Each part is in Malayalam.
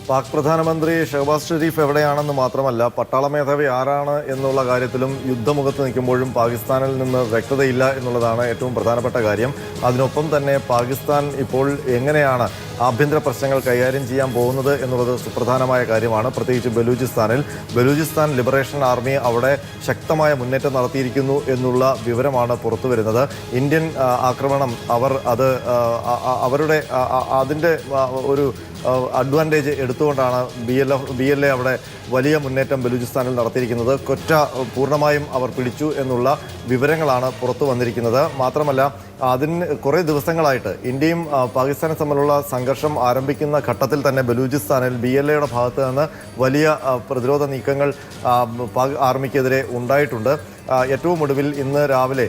പാക് പ്രധാനമന്ത്രി ഷഹബാസ് ഷെരീഫ് എവിടെയാണെന്ന് മാത്രമല്ല, പട്ടാള മേധാവി ആരാണ് എന്നുള്ള കാര്യത്തിലും യുദ്ധമുഖത്ത് നിൽക്കുമ്പോഴും പാകിസ്ഥാനിൽ നിന്ന് വ്യക്തതയില്ല എന്നുള്ളതാണ് ഏറ്റവും പ്രധാനപ്പെട്ട കാര്യം. അതിനൊപ്പം തന്നെ പാകിസ്ഥാൻ ഇപ്പോൾ എങ്ങനെയാണ് ആഭ്യന്തര പ്രശ്നങ്ങൾ കൈകാര്യം ചെയ്യാൻ പോകുന്നത് എന്നുള്ളത് സുപ്രധാനമായ കാര്യമാണ്. പ്രത്യേകിച്ച് ബലൂചിസ്ഥാൻ ലിബറേഷൻ ആർമി അവിടെ ശക്തമായ മുന്നേറ്റം നടത്തിയിരിക്കുന്നു എന്നുള്ള വിവരമാണ് പുറത്തു വരുന്നത്. ഇന്ത്യൻ ആക്രമണം അവരുടെ അതിൻ്റെ ഒരു അഡ്വാൻറ്റേജ് എടുത്തുകൊണ്ടാണ് BLA അവിടെ വലിയ മുന്നേറ്റം ബലൂചിസ്ഥാനിൽ നടത്തിയിരിക്കുന്നത്. കൊറ്റ പൂർണ്ണമായും അവർ പിടിച്ചു എന്നുള്ള വിവരങ്ങളാണ് പുറത്തു വന്നിരിക്കുന്നത്. മാത്രമല്ല, അതിന് കുറേ ദിവസങ്ങളായിട്ട് ഇന്ത്യയും പാകിസ്ഥാനും തമ്മിലുള്ള സംഘർഷം ആരംഭിക്കുന്ന ഘട്ടത്തിൽ തന്നെ ബലൂചിസ്ഥാനിൽ BLAയുടെ ഭാഗത്ത് നിന്ന് വലിയ പ്രതിരോധ നീക്കങ്ങൾ പാക് ആർമിക്കെതിരെ ഉണ്ടായിട്ടുണ്ട്. ഏറ്റവും ഒടുവിൽ ഇന്ന് രാവിലെ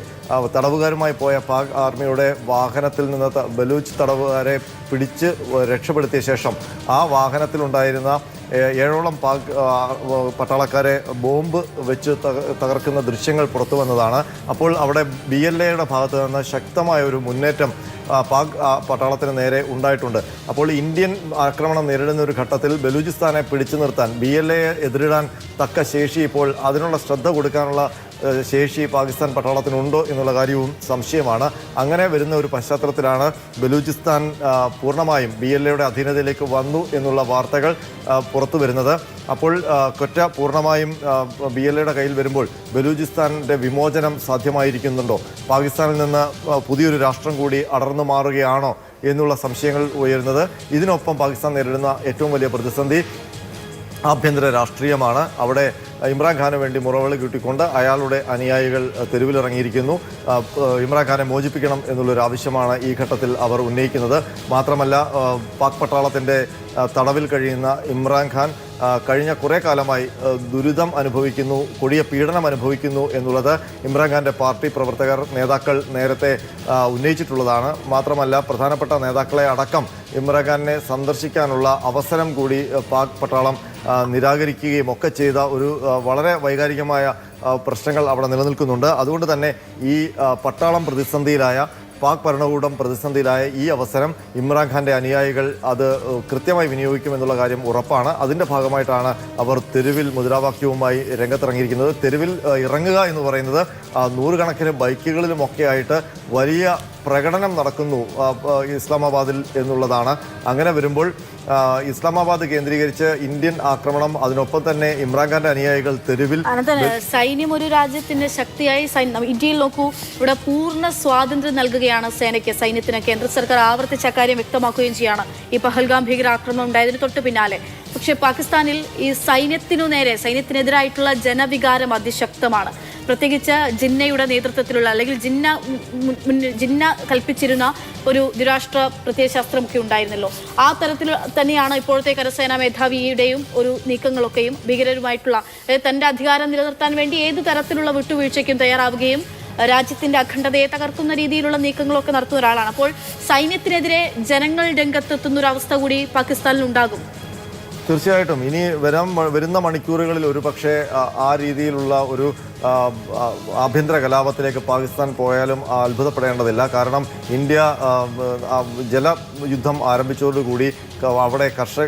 തടവുകാരുമായി പോയ പാക് ആർമിയുടെ വാഹനത്തിൽ നിന്ന് ബലൂച്ച് തടവുകാരെ പിടിച്ച് രക്ഷപ്പെടുത്തിയ ശേഷം ആ വാഹനത്തിലുണ്ടായിരുന്ന 7ഓളം പാക് പട്ടാളക്കാരെ ബോംബ് വെച്ച് തകർക്കുന്ന ദൃശ്യങ്ങൾ പുറത്തു വന്നതാണ്. അപ്പോൾ അവിടെ BLAയുടെ ഭാഗത്ത് നിന്ന് ശക്തമായ ഒരു മുന്നേറ്റം പാക് പട്ടാളത്തിന് നേരെ ഉണ്ടായിട്ടുണ്ട്. അപ്പോൾ ഇന്ത്യൻ ആക്രമണം നേരിടുന്ന ഒരു ഘട്ടത്തിൽ ബലൂചിസ്ഥാനെ പിടിച്ചു നിർത്താൻ BLAയെ എതിരിടാൻ തക്ക ശേഷി, ഇപ്പോൾ അതിനുള്ള ശ്രദ്ധ കൊടുക്കാനുള്ള ശേഷി പാകിസ്ഥാൻ പട്ടാളത്തിനുണ്ടോ എന്നുള്ള കാര്യവും സംശയമാണ്. അങ്ങനെ വരുന്ന ഒരു പശ്ചാത്തലത്തിലാണ് ബലൂചിസ്ഥാൻ പൂർണ്ണമായും BLAയുടെ അധീനതയിലേക്ക് വന്നു എന്നുള്ള വാർത്തകൾ പുറത്തു വരുന്നത്. അപ്പോൾ കൊറ്റ പൂർണ്ണമായും BLAയുടെ കയ്യിൽ വരുമ്പോൾ ബലൂചിസ്ഥാൻ്റെ വിമോചനം സാധ്യമായിരിക്കുന്നുണ്ടോ? പാകിസ്ഥാനിൽ നിന്ന് പുതിയൊരു രാഷ്ട്രം കൂടി അടർന്നു മാറുകയാണോ എന്നുള്ള സംശയങ്ങൾ ഉയരുന്നത്. ഇതിനൊപ്പം പാകിസ്ഥാൻ നേരിടുന്ന ഏറ്റവും വലിയ പ്രതിസന്ധി ആഭ്യന്തര രാഷ്ട്രീയമാണ്. അവിടെ ഇമ്രാൻഖാന് വേണ്ടി മുറവിളി കൂട്ടിക്കൊണ്ട് അയാളുടെ അനുയായികൾ തെരുവിലിറങ്ങിയിരിക്കുന്നു. ഇമ്രാൻഖാനെ മോചിപ്പിക്കണം എന്നുള്ളൊരു ആവശ്യമാണ് ഈ ഘട്ടത്തിൽ അവർ ഉന്നയിക്കുന്നത്. മാത്രമല്ല, പാക് പട്ടാളത്തിൻ്റെ തടവിൽ കഴിയുന്ന ഇമ്രാൻഖാൻ കഴിഞ്ഞ കുറേ കാലമായി ദുരിതം അനുഭവിക്കുന്നു, കൊടിയ പീഡനം അനുഭവിക്കുന്നു എന്നുള്ളത് ഇമ്രാൻഖാൻ്റെ പാർട്ടി നേതാക്കൾ നേരത്തെ ഉന്നയിച്ചിട്ടുള്ളതാണ്. മാത്രമല്ല, പ്രധാനപ്പെട്ട നേതാക്കളെ അടക്കം ഇമ്രാൻഖാനെ സന്ദർശിക്കാനുള്ള അവസരം കൂടി പാക് പട്ടാളം നിരാകരിക്കുകയും ഒക്കെ ചെയ്ത ഒരു വളരെ വൈകാരികമായ പ്രശ്നങ്ങൾ അവിടെ നിലനിൽക്കുന്നുണ്ട്. അതുകൊണ്ട് തന്നെ ഈ പട്ടാളം പ്രതിസന്ധിയിലായ, പാക് ഭരണകൂടം പ്രതിസന്ധിയിലായ ഈ അവസരം ഇമ്രാൻഖാൻ്റെ അനുയായികൾ അത് കൃത്യമായി വിനിയോഗിക്കുമെന്നുള്ള കാര്യം ഉറപ്പാണ്. അതിൻ്റെ ഭാഗമായിട്ടാണ് അവർ തെരുവിൽ മുദ്രാവാക്യവുമായി രംഗത്തിറങ്ങിയിരിക്കുന്നത്. തെരുവിൽ ഇറങ്ങുക എന്ന് പറയുന്നത് നൂറുകണക്കിന് ബൈക്കുകളിലുമൊക്കെ ആയിട്ട് വലിയ പ്രകടനം നടക്കുന്നു ഇസ്ലാമാബാദിൽ എന്നുള്ളതാണ്. അങ്ങനെ വരുമ്പോൾ ഇസ്ലാമാബാദ് കേന്ദ്രീകരിച്ച് ഇന്ത്യൻ ആക്രമണം, അതിനൊപ്പം തന്നെ ഇമ്രാൻഖാന്റെ അനുയായികൾ തെരുവിൽ. സൈന്യം ഒരു രാജ്യത്തിന്റെ ശക്തിയായി ഇന്ത്യയിൽ നോക്കൂ, ഇവിടെ പൂർണ്ണ സ്വാതന്ത്ര്യം നൽകുകയാണ് സൈന്യത്തിന്. കേന്ദ്ര സർക്കാർ ആവർത്തിച്ച കാര്യം വ്യക്തമാക്കുകയും ചെയ്യാണ് ഈ പഹൽഗാം ഭീകരാക്രമണം ഉണ്ടായതിന് തൊട്ട് പിന്നാലെ. പക്ഷേ പാകിസ്ഥാനിൽ ഈ സൈന്യത്തിനെതിരായിട്ടുള്ള ജനവികാരം അതിശക്തമാണ്. പ്രത്യേകിച്ച് ജിന്നയുടെ നേതൃത്വത്തിലുള്ള, അല്ലെങ്കിൽ ജിന്ന കൽപ്പിച്ചിരുന്ന ഒരു ദ്വിരാഷ്ട്ര പ്രത്യയശാസ്ത്രമൊക്കെ ഉണ്ടായിരുന്നല്ലോ. ആ തരത്തിൽ തന്നെയാണ് ഇപ്പോഴത്തെ കരസേനാ മേധാവിയുടെയും ഒരു നീക്കങ്ങളൊക്കെയും. ഭീകരരുമായിട്ടുള്ള, തൻ്റെ അധികാരം നിലനിർത്താൻ വേണ്ടി ഏത് തരത്തിലുള്ള വിട്ടുവീഴ്ചയ്ക്കും തയ്യാറാവുകയും രാജ്യത്തിന്റെ അഖണ്ഡതയെ തകർക്കുന്ന രീതിയിലുള്ള നീക്കങ്ങളൊക്കെ നടത്തുന്ന ഒരാളാണ്. അപ്പോൾ സൈന്യത്തിനെതിരെ ജനങ്ങൾ രംഗത്തെത്തുന്ന ഒരു അവസ്ഥ കൂടി പാകിസ്ഥാനിൽ ഉണ്ടാകും. തീർച്ചയായിട്ടും ഇനി വരുന്ന മണിക്കൂറുകളിൽ ഒരു പക്ഷേ ആ രീതിയിലുള്ള ഒരു ആഭ്യന്തര കലാപത്തിലേക്ക് പാകിസ്ഥാൻ പോയാലും അത്ഭുതപ്പെടേണ്ടതില്ല. കാരണം ഇന്ത്യ ജലയുദ്ധം ആരംഭിച്ചതോടുകൂടി അവിടെ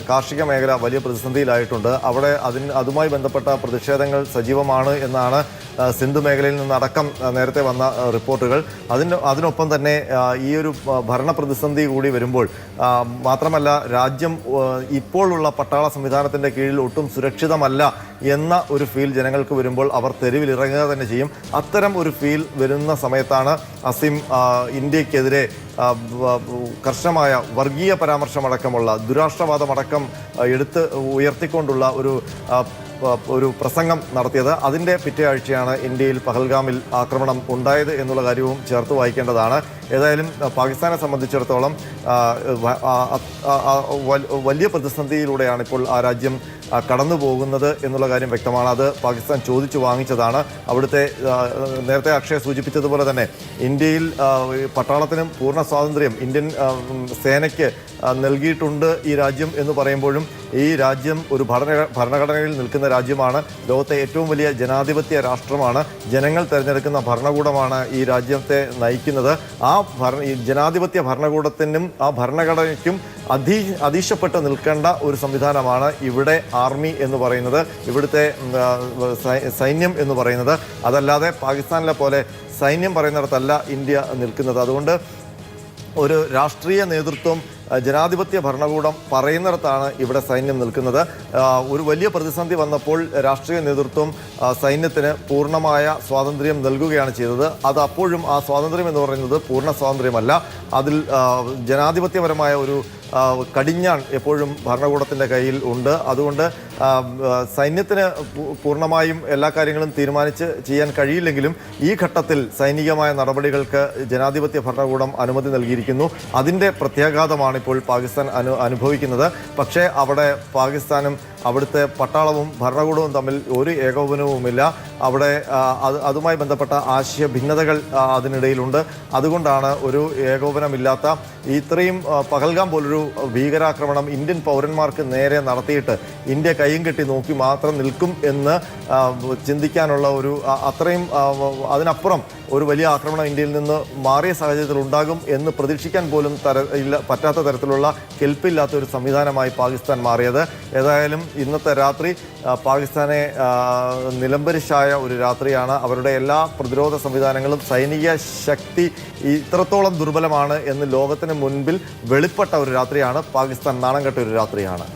കാർഷിക മേഖല വലിയ പ്രതിസന്ധിയിലായിട്ടുണ്ട്. അവിടെ അതുമായി ബന്ധപ്പെട്ട പ്രതിഷേധങ്ങൾ സജീവമാണ് എന്നാണ് സിന്ധു മേഖലയിൽ നിന്നടക്കം നേരത്തെ വന്ന റിപ്പോർട്ടുകൾ. അതിനൊപ്പം തന്നെ ഈ ഒരു ഭരണ പ്രതിസന്ധി കൂടി വരുമ്പോൾ, മാത്രമല്ല രാജ്യം ഇപ്പോഴുള്ള പട്ടാള സംവിധാനത്തിൻ്റെ കീഴിൽ ഒട്ടും സുരക്ഷിതമല്ല എന്ന ഒരു ഫീൽ ജനങ്ങൾക്ക് വരുമ്പോൾ അവർ തെരുവിലിറങ്ങുക തന്നെ ചെയ്യും. അത്തരം ഒരു ഫീൽ വരുന്ന സമയത്താണ് അസീം ഇന്ത്യക്കെതിരെ കർശനമായ വർഗീയ പരാമർശമടക്കമുള്ള ദുരാഷ്ട്രവാദമടക്കം ഉയർത്തിക്കൊണ്ടുള്ള ഒരു പ്രസംഗം നടത്തിയത്. അതിൻ്റെ പിറ്റേ ആഴ്ചയാണ് ഇന്ത്യയിൽ പഹൽഗാമിൽ ആക്രമണം ഉണ്ടായത് എന്നുള്ള കാര്യവും ചേർത്ത് വായിക്കേണ്ടതാണ്. ഏതായാലും പാകിസ്ഥാനെ സംബന്ധിച്ചിടത്തോളം വലിയ പ്രതിസന്ധിയിലൂടെയാണ് ഇപ്പോൾ ആ രാജ്യം കടന്നു പോകുന്നത് എന്നുള്ള കാര്യം വ്യക്തമാണ്. അത് പാകിസ്ഥാൻ ചോദിച്ചു വാങ്ങിച്ചതാണ്. അവിടുത്തെ നേരത്തെ അക്ഷയ സൂചിപ്പിച്ചതുപോലെ തന്നെ ഇന്ത്യയിൽ പട്ടാളത്തിനും പൂർണ്ണ സ്വാതന്ത്ര്യം ഇന്ത്യൻ സേനയ്ക്ക് നൽകിയിട്ടുണ്ട് ഈ രാജ്യം എന്ന് പറയുമ്പോഴും, ഈ രാജ്യം ഒരു ഭരണഘടനയിൽ നിൽക്കുന്ന കഴിയുന്ന രാജ്യമാണ്. ലോകത്തെ ഏറ്റവും വലിയ ജനാധിപത്യ രാഷ്ട്രമാണ്. ജനങ്ങൾ തിരഞ്ഞെടുക്കുന്ന ഭരണകൂടമാണ് ഈ രാജ്യത്തെ നയിക്കുന്നത്. ഈ ജനാധിപത്യ ഭരണകൂടത്തിനും ആ ഭരണഘടനയ്ക്കും അതീശപ്പെട്ട് നിൽക്കേണ്ട ഒരു സംവിധാനമാണ് ഇവിടെ ആർമി എന്ന് പറയുന്നത്, ഇവിടുത്തെ സൈന്യം എന്ന് പറയുന്നത്. അതല്ലാതെ പാകിസ്ഥാനിലെ പോലെ സൈന്യം പറയുന്നിടത്തല്ല ഇന്ത്യ നിൽക്കുന്നത്. അതുകൊണ്ട് ഒരു രാഷ്ട്രീയ നേതൃത്വം, ജനാധിപത്യ ഭരണകൂടം പറയുന്നിടത്താണ് ഇവിടെ സൈന്യം നിൽക്കുന്നത്. ഒരു വലിയ പ്രതിസന്ധി വന്നപ്പോൾ രാഷ്ട്രീയ നേതൃത്വം സൈന്യത്തിന് പൂർണ്ണമായ സ്വാതന്ത്ര്യം നൽകുകയാണ് ചെയ്തത്. അത് അപ്പോഴും ആ സ്വാതന്ത്ര്യം എന്ന് പറയുന്നത് പൂർണ്ണ സ്വാതന്ത്ര്യമല്ല. അതിൽ ജനാധിപത്യപരമായ ഒരു കടിഞ്ഞാൺ എപ്പോഴും ഭരണകൂടത്തിൻ്റെ കയ്യിൽ ഉണ്ട്. അതുകൊണ്ട് സൈന്യത്തിന് പൂർണ്ണമായും എല്ലാ കാര്യങ്ങളും തീരുമാനിച്ച് ചെയ്യാൻ കഴിയില്ലെങ്കിലും ഈ ഘട്ടത്തിൽ സൈനികമായ നടപടികൾക്ക് ജനാധിപത്യ ഭരണകൂടം അനുമതി നൽകിയിരിക്കുന്നു. അതിൻ്റെ പ്രത്യാഘാതമാണ് ഇപ്പോൾ പാകിസ്ഥാൻ അനുഭവിക്കുന്നത്. പക്ഷേ അവിടെ പാകിസ്ഥാനും അവിടുത്തെ പട്ടാളവും ഭരണകൂടവും തമ്മിൽ ഒരു ഏകോപനവുമില്ല. അവിടെ അതുമായി ബന്ധപ്പെട്ട ആശയ ഭിന്നതകൾ അതിനിടയിലുണ്ട്. അതുകൊണ്ടാണ് ഒരു ഏകോപനമില്ലാത്ത ഇത്രയും പഹൽഗാം പോലൊരു ഭീകരാക്രമണം ഇന്ത്യൻ പൗരന്മാർക്ക് നേരെ നടത്തിയിട്ട് ഇന്ത്യ കയ്യും കെട്ടി നോക്കി മാത്രം നിൽക്കും എന്ന് ചിന്തിക്കാനുള്ള ഒരു അത്രയും അതിനപ്പുറം ഒരു വലിയ ആക്രമണം ഇന്ത്യയിൽ നിന്ന് മാറിയ സാഹചര്യത്തിൽ ഉണ്ടാകും എന്ന് പ്രതീക്ഷിക്കാൻ പോലും പറ്റാത്ത തരത്തിലുള്ള കെൽപ്പില്ലാത്ത ഒരു സംവിധാനമായി പാകിസ്ഥാൻ മാറിയത്. ഏതായാലും ഇന്നത്തെ രാത്രി പാകിസ്ഥാനെ നിലംപരിശായ ഒരു രാത്രിയാണ്. അവരുടെ എല്ലാ പ്രതിരോധ സംവിധാനങ്ങളും സൈനിക ശക്തി ഇത്രത്തോളം ദുർബലമാണ് എന്ന് ലോകത്തിന് മുൻപിൽ വെളിപ്പെട്ട ഒരു രാത്രിയാണ്. പാകിസ്ഥാൻ നാണം കെട്ട ഒരു രാത്രിയാണ്.